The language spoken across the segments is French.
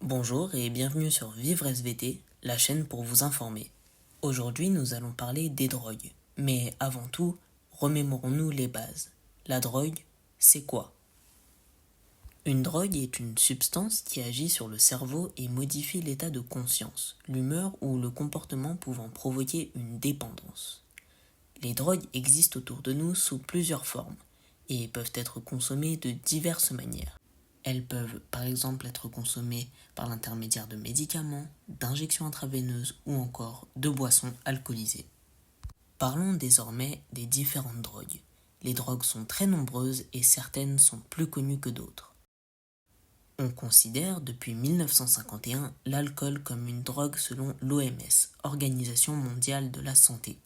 Bonjour et bienvenue sur Vivre SVT, la chaîne pour vous informer. Aujourd'hui, nous allons parler des drogues. Mais avant tout, remémorons-nous les bases. La drogue, c'est quoi? Une drogue est une substance qui agit sur le cerveau et modifie l'état de conscience, l'humeur ou le comportement pouvant provoquer une dépendance. Les drogues existent autour de nous sous plusieurs formes et peuvent être consommées de diverses manières. Elles peuvent par exemple être consommées par l'intermédiaire de médicaments, d'injections intraveineuses ou encore de boissons alcoolisées. Parlons désormais des différentes drogues. Les drogues sont très nombreuses et certaines sont plus connues que d'autres. On considère depuis 1951 l'alcool comme une drogue selon l'OMS, Organisation mondiale de la santé.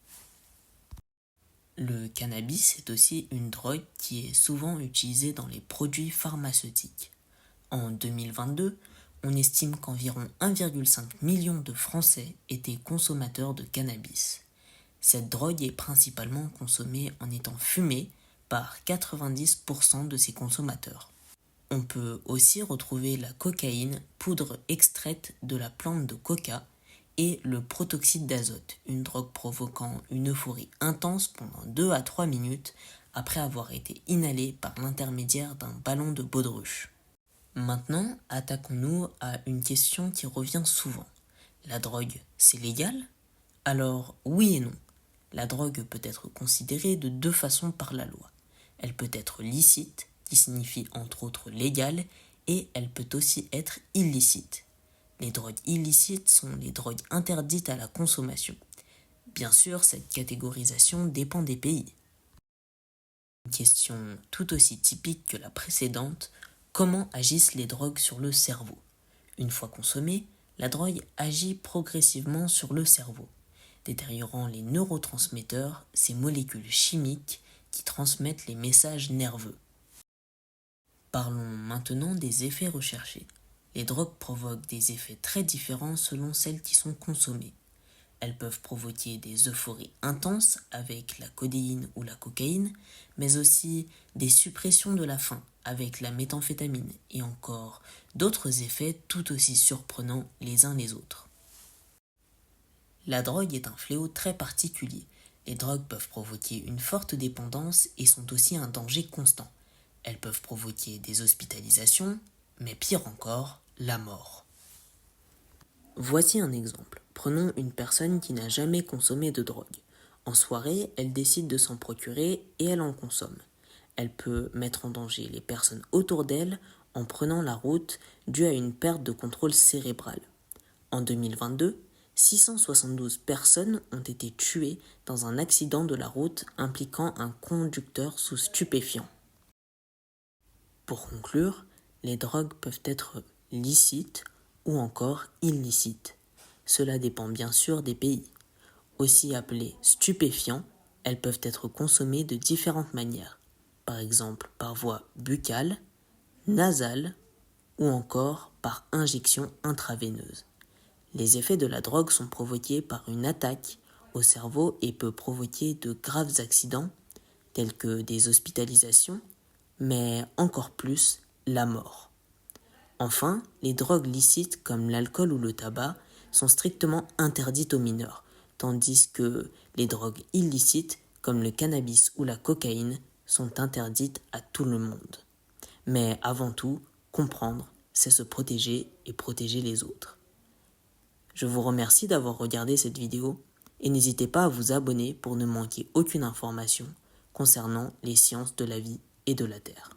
Le cannabis est aussi une drogue qui est souvent utilisée dans les produits pharmaceutiques. En 2022, on estime qu'environ 1,5 million de Français étaient consommateurs de cannabis. Cette drogue est principalement consommée en étant fumée par 90% de ses consommateurs. On peut aussi retrouver la cocaïne, poudre extraite de la plante de coca, et le protoxyde d'azote, une drogue provoquant une euphorie intense pendant 2 à 3 minutes après avoir été inhalée par l'intermédiaire d'un ballon de baudruche. Maintenant, attaquons-nous à une question qui revient souvent. La drogue, c'est légal? Alors, oui et non. La drogue peut être considérée de deux façons par la loi. Elle peut être licite, qui signifie entre autres légale, et elle peut aussi être illicite. Les drogues illicites sont les drogues interdites à la consommation. Bien sûr, cette catégorisation dépend des pays. Une question tout aussi typique que la précédente, comment agissent les drogues sur le cerveau? Une fois consommée, la drogue agit progressivement sur le cerveau, détériorant les neurotransmetteurs, ces molécules chimiques qui transmettent les messages nerveux. Parlons maintenant des effets recherchés. Les drogues provoquent des effets très différents selon celles qui sont consommées. Elles peuvent provoquer des euphories intenses avec la codéine ou la cocaïne, mais aussi des suppressions de la faim avec la méthamphétamine et encore d'autres effets tout aussi surprenants les uns les autres. La drogue est un fléau très particulier. Les drogues peuvent provoquer une forte dépendance et sont aussi un danger constant. Elles peuvent provoquer des hospitalisations, mais pire encore, la mort. Voici un exemple. Prenons une personne qui n'a jamais consommé de drogue. En soirée, elle décide de s'en procurer et elle en consomme. Elle peut mettre en danger les personnes autour d'elle en prenant la route due à une perte de contrôle cérébral. En 2022, 672 personnes ont été tuées dans un accident de la route impliquant un conducteur sous stupéfiants. Pour conclure, les drogues peuvent être licites ou encore illicites. Cela dépend bien sûr des pays. Aussi appelées stupéfiants, elles peuvent être consommées de différentes manières, par exemple par voie buccale, nasale ou encore par injection intraveineuse. Les effets de la drogue sont provoqués par une attaque au cerveau et peut provoquer de graves accidents tels que des hospitalisations, mais encore plus la mort. Enfin, les drogues licites comme l'alcool ou le tabac sont strictement interdites aux mineurs, tandis que les drogues illicites comme le cannabis ou la cocaïne sont interdites à tout le monde. Mais avant tout, comprendre, c'est se protéger et protéger les autres. Je vous remercie d'avoir regardé cette vidéo et n'hésitez pas à vous abonner pour ne manquer aucune information concernant les sciences de la vie et de la Terre.